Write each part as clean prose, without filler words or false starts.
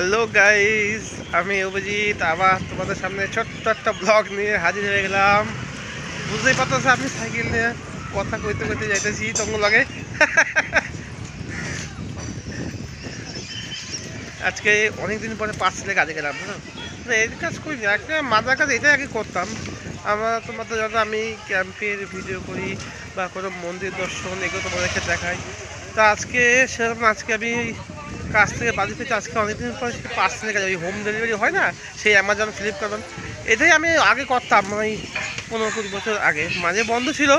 Hello guys, আমি অভিজিৎ আবার তোমাদের সামনে ছোট্ট একটা ব্লগ নিয়ে হাজির হয়ে গেলাম। বুঝতেই পারতেছ আমি সাইকেল নিয়ে কথা কইতে কইতে যাইতেছি তখন লাগে। আজকে অনেকদিন পরে পার্সেলে কাজে গেলাম, বুঝলো। এই কাজ করি না, একটা মাদার কাজ এটাই আগে করতাম। তোমাদের যখন আমি ক্যাম্পের ভিডিও করি বা কোনো মন্দির দর্শন এগুলো তোমাদেরকে দেখাই। তা আজকে সেরকম আমি কাজ থেকে বাড়ি থেকে আজকে অনেকদিন পরে পার্সেলের কাজ, ওই হোম ডেলিভারি হয় না, সেই অ্যামাজন ফ্লিপকার্ট, এটাই আমি আগে করতাম। ওই 15-20 বছর আগে মাঝে বন্ধ ছিল।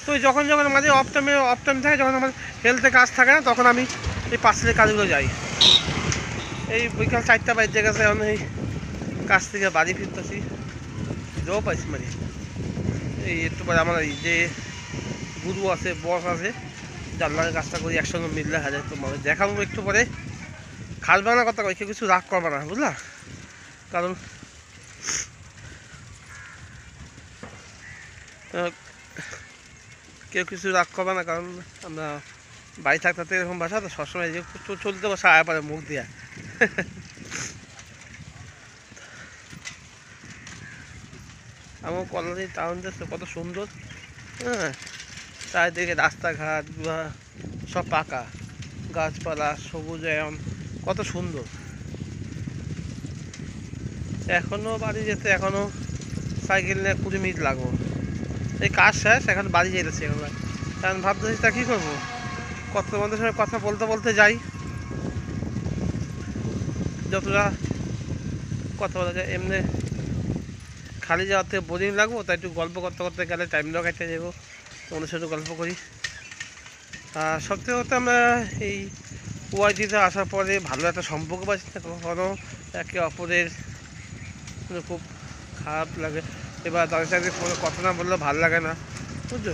তো যখন যখন মাঝে অফ টাইম থাকে, যখন আমার হেলথে কাজ থাকে না, তখন আমি এই পার্সেলের কাজগুলো যাই। এই বিকাল 4টা বাজে গেছে, এখন এই কাজ থেকে বাড়ি ফিরতেছি। জব পাইছি মানে এই একটু পরে আমার এই যে গুরু আছে, বস আছে, যার লাগে কাজটা করি একসঙ্গে মিললে হাজার তোমাকে দেখাবো একটু পরে। খাসবা না কথা কই, কেউ কিছু রাগ করবে না, বুঝলা। কারণ কেউ কিছু রাগ করবে না, কারণ আমরা বাড়ি থাকতে এরকম বাসা তো সবসময় যে চলতে বসা আয়া পারে মুখ দিয়া। আমার কলোনি টাউন দেখছে কত সুন্দর, হ্যাঁ। চারিদিকে রাস্তাঘাট সব পাকা, গাছপালা সবুজায়ন, কত সুন্দর। এখনো বাড়ি যেতে এখনো সাইকেল নিয়ে 20 মিনিট লাগবো। এই কাজ শেষ, এখন বাড়ি যেতেছি। এখন কারণ ভাবতেছি তা কী করবো, কত বন্ধুর সঙ্গে কথা বলতে বলতে যাই, যতটা কথা বলা যায়। এমনি খালি যাওয়াতে বোরিং লাগবো, তাই একটু গল্প করতে করতে গেলে টাইমটাও কেটে যাবো, তোমাদের সাথে গল্প করি। আর সবথেকে কথা, আমরা এই ওয়াইটিতে আসার পরে ভালো একটা সম্পর্ক পাচ্ছি না, কখনো একে অপরের খুব খারাপ লাগে। এবার তাদের সাথে কোনো কথা না বললেও ভালো লাগে না, বুঝছো।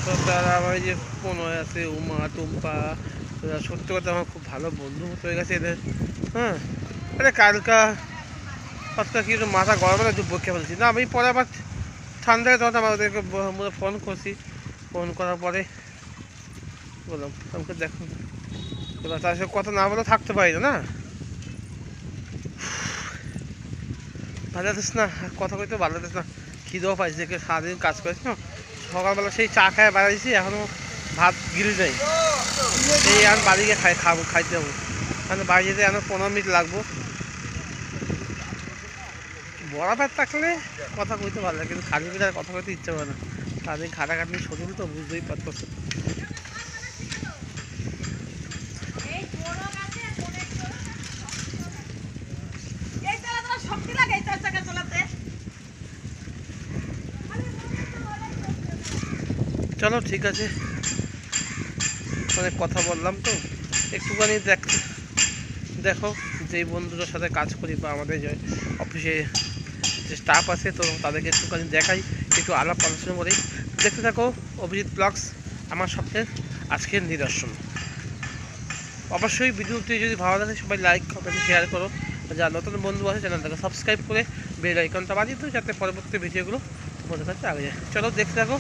সব তারা আমার যে ফোন হয়ে আছে, উমা টুম্পা, সত্যি কথা আমার খুব ভালো বন্ধু মতো হয়ে গেছে এদের, হ্যাঁ। আরে কালকা কি একটু মাথা গরমে একটু বকে ফেলছি না, আমি পরে আবার ঠান্ডায় তখন আমার ওদেরকে ফোন করছি। ফোন করার পরে বললাম আমাকে দেখো, এবার তার সাথে কথা না বলে থাকতে পারি না। ভালো লাগতেছ না, কথা কইতে ভালো লাগতেছ না, খিদেও পাইছি, দেখে সারাদিন কাজ করেছি না। সকালবেলা সেই চা খায় বাড়াইছি, এখনও ভাত গিলে যাই। এই এখন বাড়ি গিয়ে খাইতে যাবো, কারণ বাড়ি যেতে এখন 15 মিনিট লাগবো। বড়া পেট থাকলে কথা কইতে ভালো লাগে, কিন্তু খালি পেটে কথা কইতে ইচ্ছে করে না। সারাদিন খাটাখাটনি শরীর তো বুঝতেই পারতেছে। চলো ঠিক আছে, অনেক কথা বললাম তো, একটুখানি দেখো যেই বন্ধুদের সাথে কাজ করি বা আমাদের যে অফিসে যে স্টাফ আছে, তো তাদেরকে একটুখানি দেখাই, একটু আলাপ আলোচনা করি। দেখতে থাকো অভিজিৎ ব্লগস, আমার স্বপ্নের আজকের নিদর্শন। অবশ্যই ভিডিওটি যদি ভালো লাগে সবাই লাইক কমেন্ট শেয়ার করো। যারা নতুন বন্ধু আছে চ্যানেলটাকে সাবস্ক্রাইব করে বেল আইকনটা বাজিয়ে দিও, যাতে পরবর্তী ভিডিওগুলো তোমাদের কাছে আগে যায়। চলো দেখতে থাকো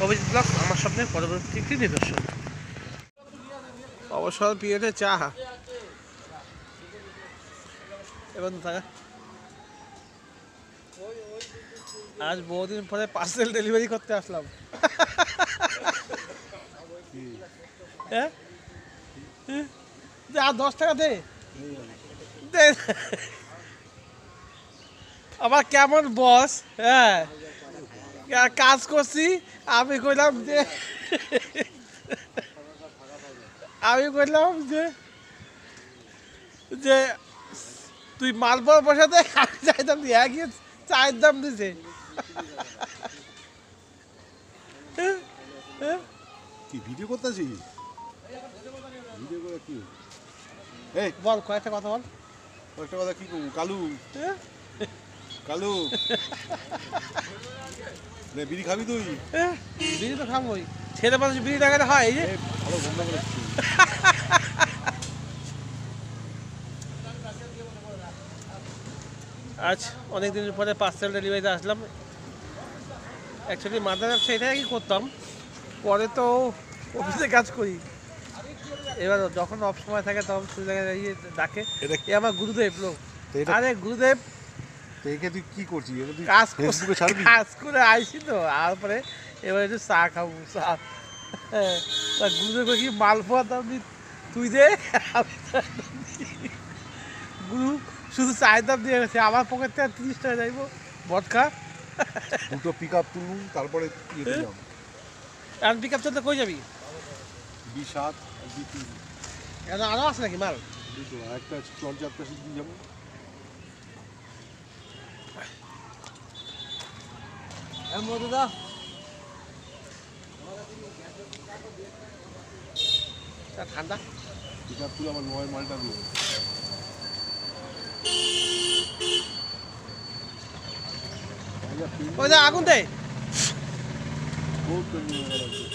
অভিজিৎ ব্লগস, আমার স্বপ্নের পরবর্তী একটি নিদর্শন। অবসর পিরিয়ডে চা এবং আজ বহুদিন পরে পার্সেল ডেলিভারি করতে আসলাম। হ্যাঁ, আর 10 টাকা দে। আবার কেমন বস, হ্যাঁ, কাজ করছি, আমি কইলাম যে যে তুই মালপোয়া বসাতে আমি চাইতাম, একই চায়ের দাম দিছে। কি ভিডিও করতেছি? ভিডিও করে কি? এই বল, কয়েকটা কথা বল। একটা কথা কি করবো? কালু কালু রে, বিড়ি খাবি তুই? বিড়ি তো খাবোই, ছেলে মানুষ বিড়ি দেখাতে হয়। এই যে ভালো বন্ধ করে আজ অনেক দিনের পরে পার্সেল ডেলিভারিতে আসলাম। অ্যাকচুয়ালি মাদার ব্যবসা এটাই কি করতাম, পরে তো অফিসে কাজ করি। এবার যখন অফ সময় থাকে তখন ইয়ে ডাকে এটা- এ আমার গুরুদেব লোক। তো এটা আরে গুরুদেব তো একে তুই কি করছিস? এটা তুই কাজ ফেসবুকে ছাড়বি? কাজ করে আইসি তো, তারপরে এবার একটু চা খাবো চা। হ্যাঁ, তা গুরুদেব কি মালপোয়া দাম দি তুই দে, আমি তোর দাম দিই। গুরু শুধু চায়ের দাম দিয়ে গেছে, আমার পকেট থেকে 30 টাকা যাইবো ভদকা। দুটো পিক আপ তুলুন, তারপরে ইয়েতে যাব। এখন পিক আপ চলতে কই যাবি? B7 আর B3 এখন আরও আছে নাকি মাল? দুটো, আর একটা চরযাত্রা সিদ্ধি যাবো। মধুদা ঠান্ডা পিক আপ তুলে আমার নয় মালটা দিও। ওই যা আগুন দে। বহুত পেন্ডিং হয়ে গেল আজকে।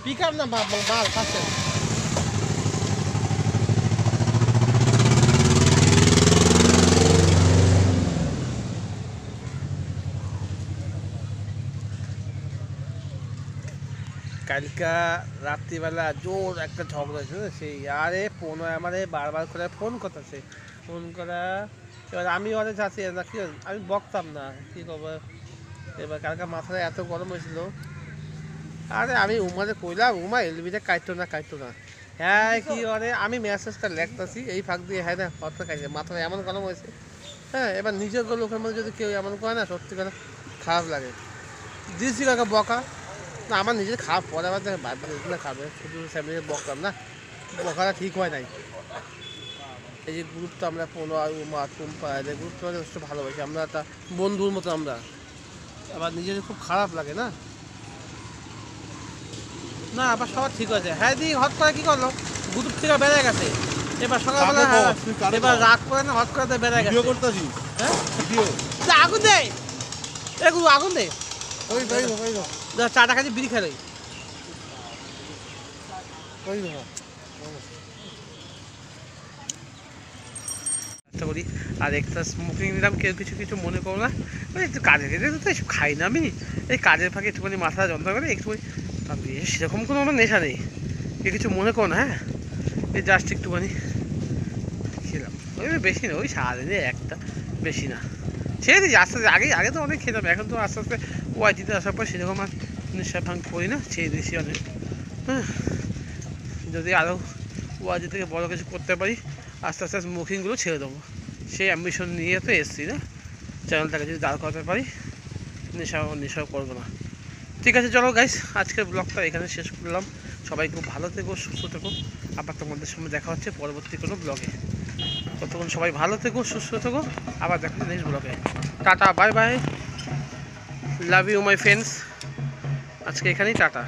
পিক আপ না মাল ফার্স্ট। কালকা রাত্রিবেলা জোর একটা ঝগড়া হয়েছে না, সেই আরে ফোন আমারে বারবার করে ফোন করতেছে, ফোন করা। এবার আমি অনেক আছি না, কি আমি বকতাম না, কি করবো। এবার কালকা মাথায় এত গরম হয়েছিল, আরে আমি উমারে কইলাম উমা এলবিটা কাটতো না। হ্যাঁ কি করে আমি মেসেজটা লেখতেছি এই ফাঁক দিয়ে, হ্যাঁ না হঠাৎ খাইছে, মাথায় এমন গরম হয়েছে। হ্যাঁ, এবার নিজের লোকের মধ্যে যদি কেউ এমন করে না, সত্যি করে খারাপ লাগে। দিয়েছি কাকা বকা না, আমার নিজের খারাপ পরে আবার না খাবে, শুধু ফ্যামিলিকে বকলাম না, বকাটা ঠিক হয় নাই। এই যে গ্রুপটা আমরা পোনো আর উমা টুম্পা এদের গ্রুপটা যথেষ্ট ভালোবাসি, আমরা একটা বন্ধুর মতো আমরা, আবার নিজেদের খুব খারাপ লাগে না। না আবার সবার ঠিক আছে। হ্যাঁ দি হট করে কি করলো, গ্রুপ থেকে বেড়ে গেছে। এবার সকালবেলা কাকে বল? তুই কাকে এবার বল? রাগ করে না, হট করে বেড়ে গেছে। ভিডিও করতেছিস? হ্যাঁ ভিডিও আগুন দে, এগুলো আগুন দে। ওই চাটা খাচ্ছি, বিড়ি খেলে চেষ্টা করি। আর একটা স্মোকিং নিলাম, কেউ কিছু মনে করো না, মানে একটু কাজের ক্ষেত্রে তো এসব খাই না আমি, এই কাজের ফাঁকে একটুখানি মাথা যন্ত্রণা করে একটুখানি, সেরকম কোনো আমার নেশা নেই, কেউ কিছু মনে করো না। হ্যাঁ, এই জাস্ট একটুখানি খেলাম, ওই বেশি না, ওই সারাদিনে একটা, বেশি না। ছেড়ে দিয়েছি আস্তে আস্তে, আগে তো অনেক খেতাম, এখন তো আস্তে আস্তে ওয়াইটিতে আসার পর সেরকম আর নেশা ভাঙ করি না, ছেড়ে দিয়েছি অনেক। হ্যাঁ, যদি আরও ওয়াইটি থেকে বড়ো কিছু করতে পারি, আস্তে আস্তে স্মোকিংগুলো ছেড়ে দেবো, সেই অ্যাম্বিশন নিয়ে তো এসছি না। চ্যানেলটাকে যদি দাঁড় করাতে পারি, নেশাও করবো না। ঠিক আছে চলো গাইস, আজকের ব্লগটা এখানে শেষ করলাম। সবাই খুব ভালো থেকো, সুস্থ থেকো। আবার তোমাদের সঙ্গে দেখা হচ্ছে পরবর্তী কোনো ব্লগে। ততক্ষণ সবাই ভালো থেকো, সুস্থ থেকো, আবার দেখা হচ্ছে নেক্সট ব্লগে। Tata, bye bye, love you my friends. আজকে এখানেই টাটা।